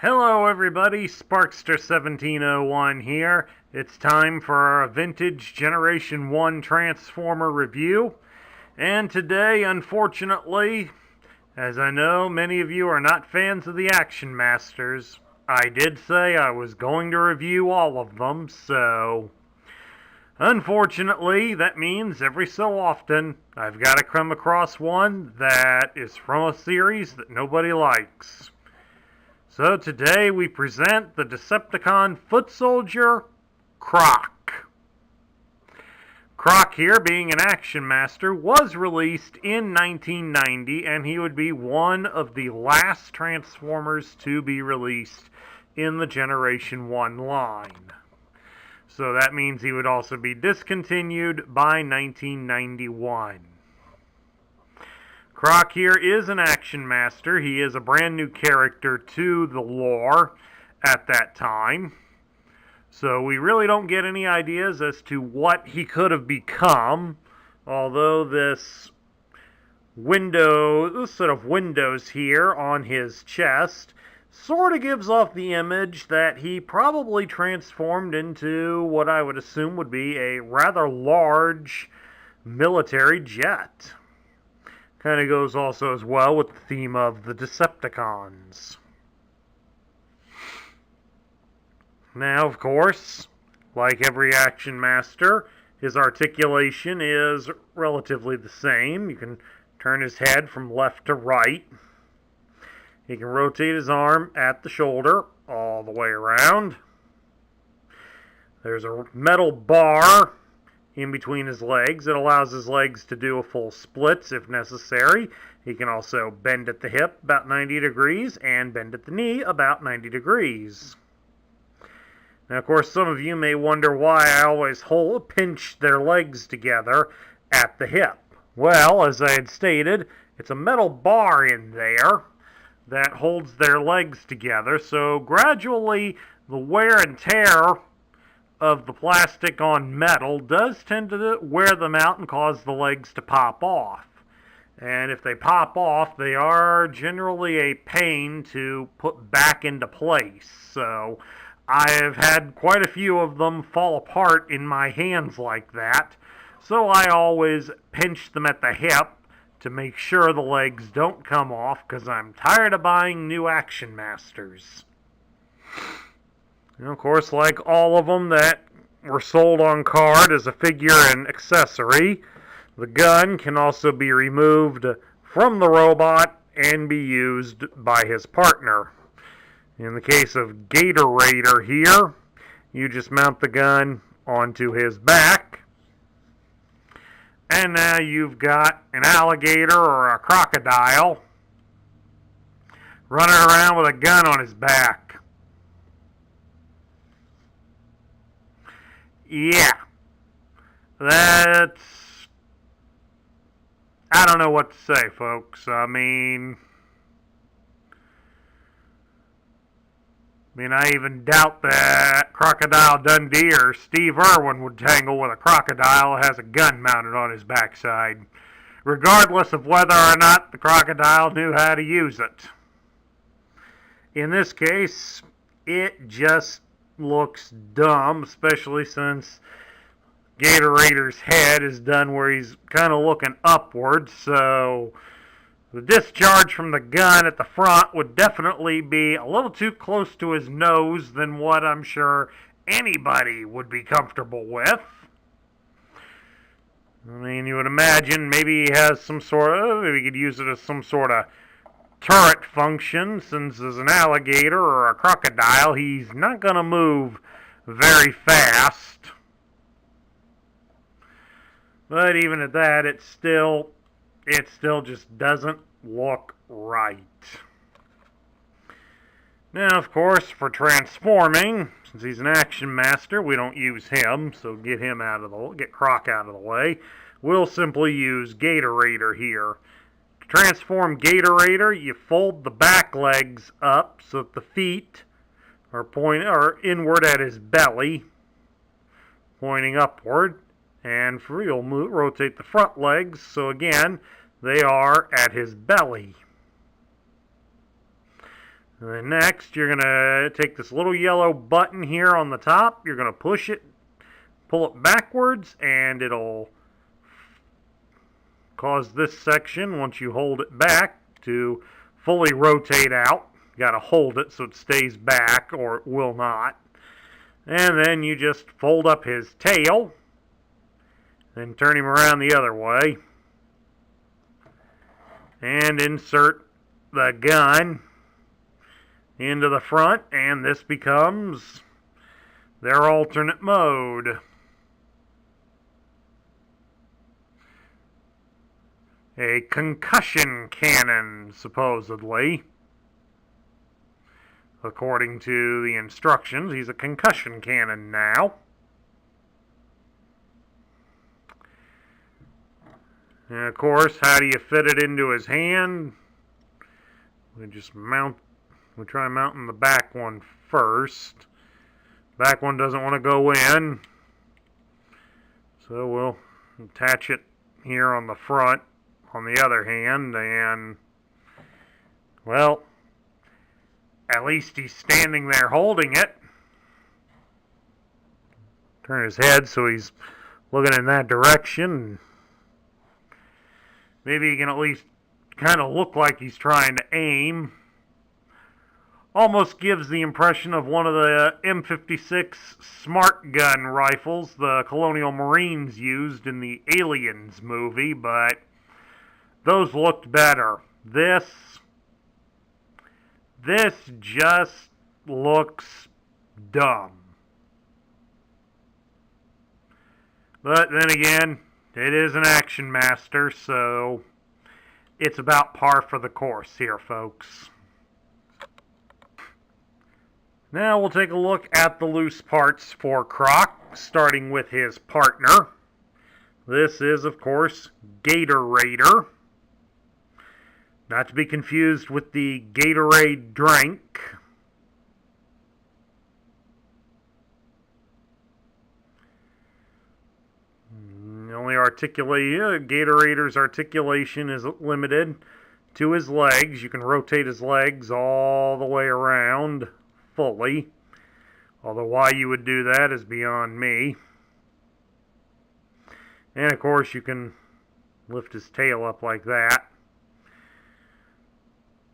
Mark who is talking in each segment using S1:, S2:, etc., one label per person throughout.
S1: Hello everybody, Sparkster1701 here. It's time for our vintage Generation 1 Transformer review. And today, unfortunately, as I know many of you are not fans of the Action Masters, I did say I was going to review all of them, so unfortunately, that means every so often I've got to come across one that is from a series that nobody likes. So today we present the Decepticon foot soldier, Krok. Krok here, being an Action Master, was released in 1990, and he would be one of the last Transformers to be released in the Generation 1 line. So that means he would also be discontinued by 1991. Krok here is an Action Master. He is a brand new character to the lore at that time. So we really don't get any ideas as to what he could have become. Although this set of windows here on his chest sort of gives off the image that he probably transformed into what I would assume would be a rather large military jet. Kind of goes also as well with the theme of the Decepticons. Now, of course, like every Action Master, his articulation is relatively the same. You can turn his head from left to right. He can rotate his arm at the shoulder all the way around. There's a metal bar in between his legs. It allows his legs to do a full splits if necessary. He can also bend at the hip about 90 degrees and bend at the knee about 90 degrees. Now, of course, some of you may wonder why I always pinch their legs together at the hip. Well, as I had stated, it's a metal bar in there that holds their legs together, so gradually the wear and tear of the plastic on metal does tend to wear them out and cause the legs to pop off. And if they pop off, they are generally a pain to put back into place. So I have had quite a few of them fall apart in my hands like that. So I always pinch them at the hip to make sure the legs don't come off, because I'm tired of buying new Action Masters. And of course, like all of them that were sold on card as a figure and accessory, the gun can also be removed from the robot and be used by his partner. In the case of Gator Raider here, you just mount the gun onto his back, and now you've got an alligator or a crocodile running around with a gun on his back. Yeah, I don't know what to say, folks. I mean, I even doubt that Crocodile Dundee or Steve Irwin would tangle with a crocodile that has a gun mounted on his backside, regardless of whether or not the crocodile knew how to use it. In this case, it just looks dumb, especially since Gator Raider's head is done where he's kind of looking upward, so the discharge from the gun at the front would definitely be a little too close to his nose than what I'm sure anybody would be comfortable with. I mean, you would imagine maybe he has maybe he could use it as some sort of turret function, since as an alligator or a crocodile, he's not going to move very fast. But even at that, it still just doesn't look right. Now, of course, for transforming, since he's an Action Master, we don't use him, so get Krok out of the way. We'll simply use Gator Raider here. To transform Gator Raider, you fold the back legs up so that the feet are inward at his belly, pointing upward. And you'll rotate the front legs, so again, they are at his belly. And then next, you're going to take this little yellow button here on the top. You're going to push it, pull it backwards, and it'll cause this section, once you hold it back, to fully rotate out. You got to hold it so it stays back or it will not. And then you just fold up his tail, then turn him around the other way, and insert the gun into the front, and this becomes their alternate mode. A concussion cannon, supposedly. According to the instructions, he's a concussion cannon now. And of course, how do you fit it into his hand? We try mounting the back one first. Back one doesn't want to go in, so we'll attach it here on the front on the other hand, and well, at least he's standing there holding it. Turn his head so he's looking in that direction. Maybe he can at least kind of look like he's trying to aim. Almost gives the impression of one of the M56 smart gun rifles the Colonial Marines used in the Aliens movie, but those looked better. This just looks dumb. But then again, it is an Action Master, so it's about par for the course here, folks. Now we'll take a look at the loose parts for Krok, starting with his partner. This is, of course, Gatorade. Not to be confused with the Gatorade drink. Gatorator's articulation is limited to his legs. You can rotate his legs all the way around fully. Although why you would do that is beyond me. And of course you can lift his tail up like that.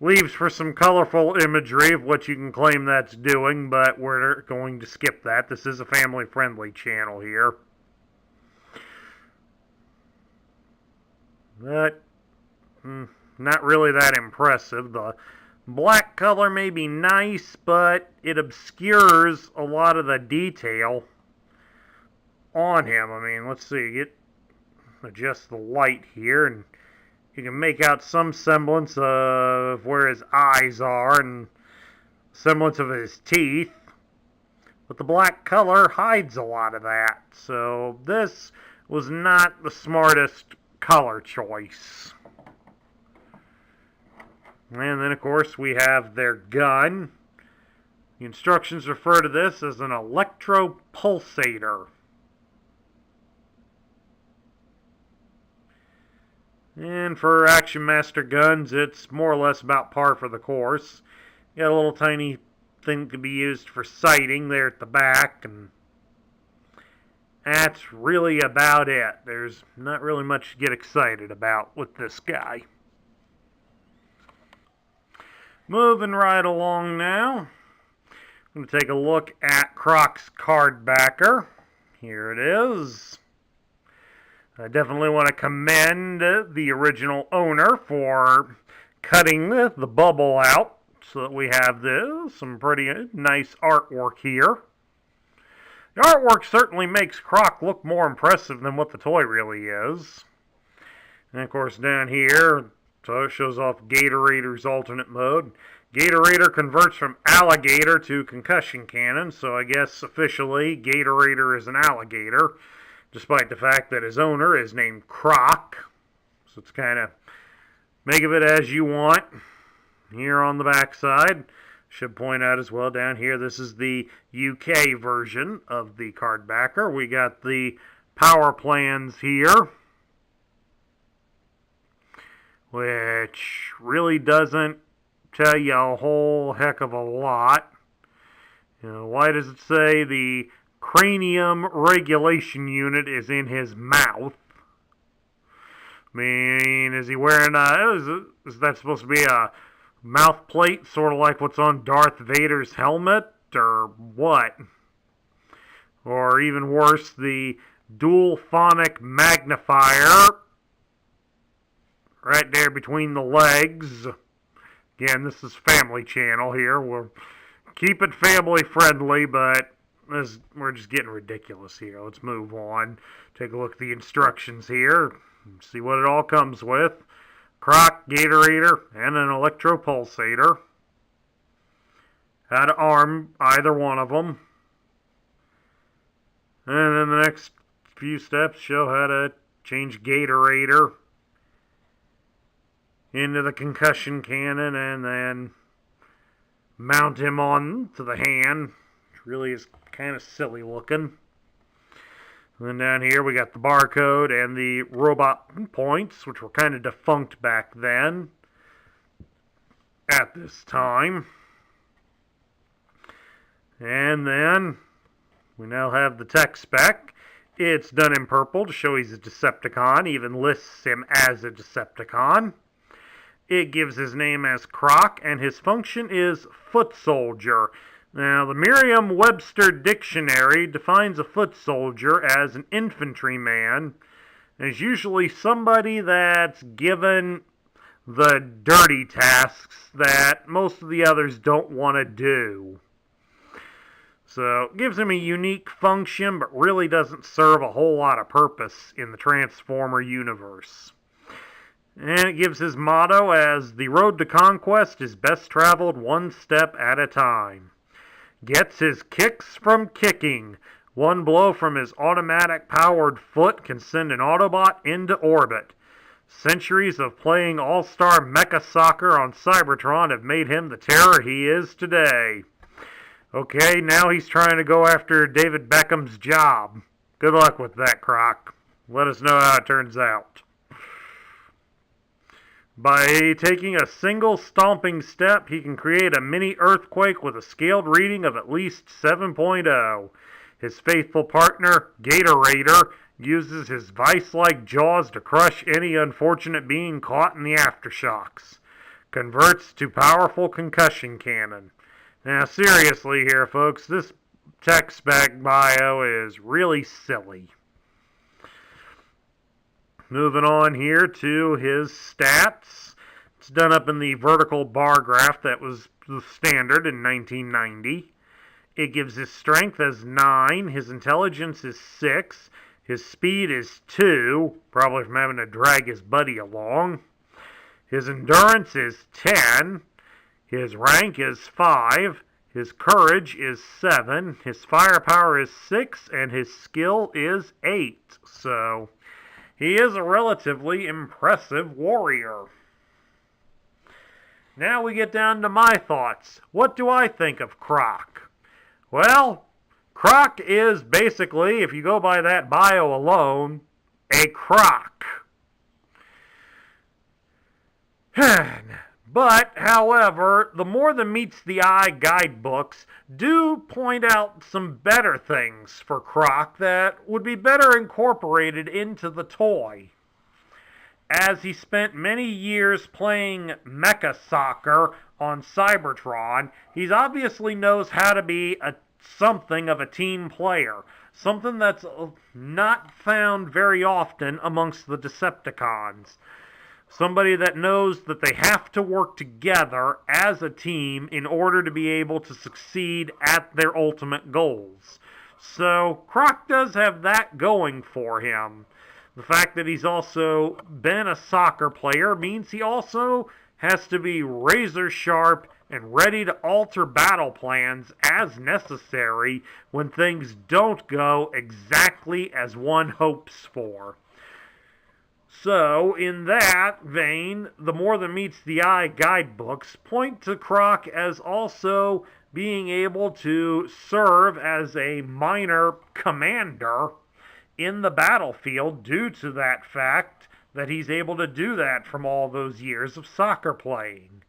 S1: Leaves for some colorful imagery of what you can claim that's doing, but we're going to skip that. This is a family-friendly channel here. But not really that impressive. The black color may be nice, but it obscures a lot of the detail on him. I mean, let's see, adjust the light here, and you can make out some semblance of where his eyes are and semblance of his teeth. But the black color hides a lot of that. So this was not the smartest color choice. And then, of course, we have their gun. The instructions refer to this as an electropulsator. And for Action Master guns, it's more or less about par for the course. You got a little tiny thing that can be used for sighting there at the back, and that's really about it. There's not really much to get excited about with this guy. Moving right along now, I'm going to take a look at Krok's card backer. Here it is. I definitely want to commend the original owner for cutting the bubble out so that we have some pretty nice artwork here. The artwork certainly makes Krok look more impressive than what the toy really is. And of course down here, so it shows off Gatorator's alternate mode. Gatorator converts from alligator to concussion cannon, so I guess officially Gatorator is an alligator, despite the fact that his owner is named Krok. So it's kind of, make of it as you want. Here on the back side, should point out as well down here, this is the UK version of the card backer. We got the power plans here, which really doesn't tell you a whole heck of a lot. Why does it say the cranium regulation unit is in his mouth? I mean, is he wearing is that supposed to be a mouth plate, sort of like what's on Darth Vader's helmet, or what? Or even worse, the dual phonic magnifier right there between the legs. Again, this is Family Channel here. We'll keep it family friendly, but we're just getting ridiculous here. Let's move on. Take a look at the instructions here. See what it all comes with. Krok, Gatorator, and an electropulsator. How to arm either one of them. And then the next few steps show how to change Gatorator into the concussion cannon and then mount him on to the hand, which really is kind of silly looking. And then down here we got the barcode and the robot points, which were kind of defunct back then at this time. And then we now have the tech spec. It's done in purple to show he's a Decepticon, even lists him as a Decepticon. It gives his name as Krok, and his function is foot soldier. Now, the Merriam-Webster Dictionary defines a foot soldier as an infantryman, and is usually somebody that's given the dirty tasks that most of the others don't want to do. So, it gives him a unique function, but really doesn't serve a whole lot of purpose in the Transformer universe. And it gives his motto as, the road to conquest is best traveled one step at a time. Gets his kicks from kicking. One blow from his automatic-powered foot can send an Autobot into orbit. Centuries of playing all-star mecha soccer on Cybertron have made him the terror he is today. Okay, now he's trying to go after David Beckham's job. Good luck with that, Krok. Let us know how it turns out. By taking a single stomping step, he can create a mini earthquake with a scaled reading of at least 7.0. His faithful partner, Gatorator, uses his vice-like jaws to crush any unfortunate being caught in the aftershocks. Converts to powerful concussion cannon. Now, seriously here, folks, this tech spec bio is really silly. Moving on here to his stats. It's done up in the vertical bar graph that was the standard in 1990. It gives his strength as 9, his intelligence is 6, his speed is 2, probably from having to drag his buddy along. His endurance is 10, his rank is 5, his courage is 7, his firepower is 6, and his skill is 8. So he is a relatively impressive warrior. Now we get down to my thoughts. What do I think of Krok? Well, Krok is basically, if you go by that bio alone, a crock. But, however, the More Than Meets the Eye guidebooks do point out some better things for Krok that would be better incorporated into the toy. As he spent many years playing mecha soccer on Cybertron, he obviously knows how to be something of a team player. Something that's not found very often amongst the Decepticons. Somebody that knows that they have to work together as a team in order to be able to succeed at their ultimate goals. So, Krok does have that going for him. The fact that he's also been a soccer player means he also has to be razor sharp and ready to alter battle plans as necessary when things don't go exactly as one hopes for. So, in that vein, the More Than Meets the Eye guidebooks point to Krok as also being able to serve as a minor commander in the battlefield due to that fact that he's able to do that from all those years of soccer playing.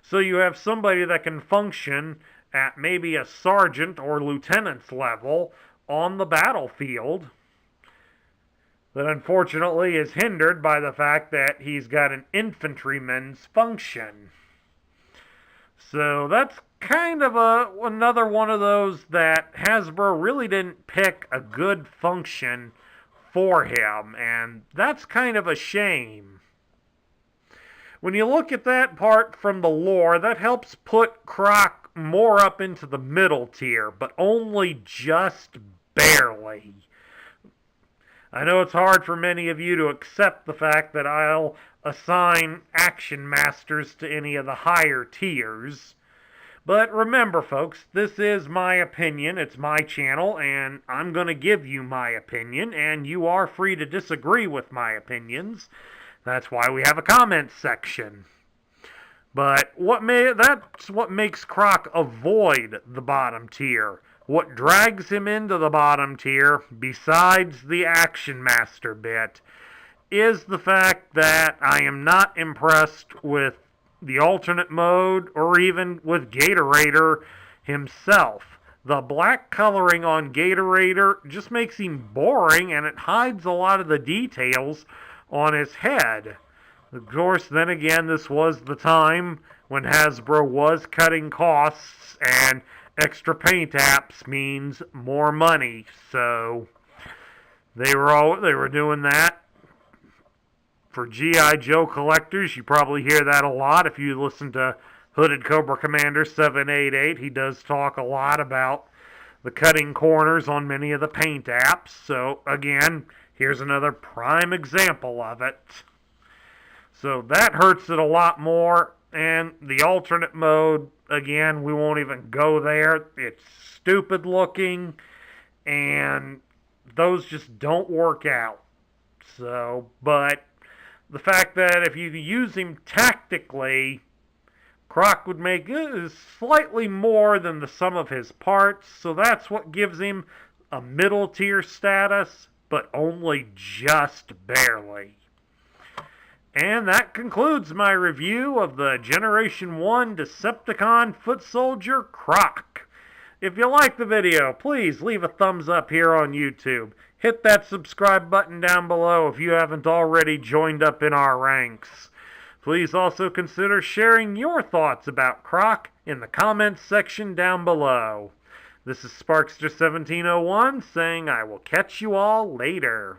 S1: So you have somebody that can function at maybe a sergeant or lieutenant's level on the battlefield that unfortunately is hindered by the fact that he's got an infantryman's function. So that's kind of another one of those that Hasbro really didn't pick a good function for him, and that's kind of a shame. When you look at that part from the lore, that helps put Krok more up into the middle tier, but only just barely. I know it's hard for many of you to accept the fact that I'll assign Action Masters to any of the higher tiers. But remember, folks, this is my opinion. It's my channel, and I'm going to give you my opinion, and you are free to disagree with my opinions. That's why we have a comments section. But that's what makes Krok avoid the bottom tier. What drags him into the bottom tier, besides the Action Master bit, is the fact that I am not impressed with the alternate mode or even with Gatorator himself. The black coloring on Gatorator just makes him boring, and it hides a lot of the details on his head. Of course, then again, this was the time when Hasbro was cutting costs, and extra paint apps means more money. So they were doing that for G.I. Joe collectors. You probably hear that a lot if you listen to Hooded Cobra Commander 788. He does talk a lot about the cutting corners on many of the paint apps. So again, here's another prime example of it. So that hurts it a lot more. And the alternate mode, again, we won't even go there. It's stupid looking, and those just don't work out. So, but the fact that if you use him tactically, Krok would make slightly more than the sum of his parts. So that's what gives him a middle tier status, but only just barely. And that concludes my review of the Generation 1 Decepticon Foot Soldier Krok. If you like the video, please leave a thumbs up here on YouTube. Hit that subscribe button down below if you haven't already joined up in our ranks. Please also consider sharing your thoughts about Krok in the comments section down below. This is Sparkster1701 saying I will catch you all later.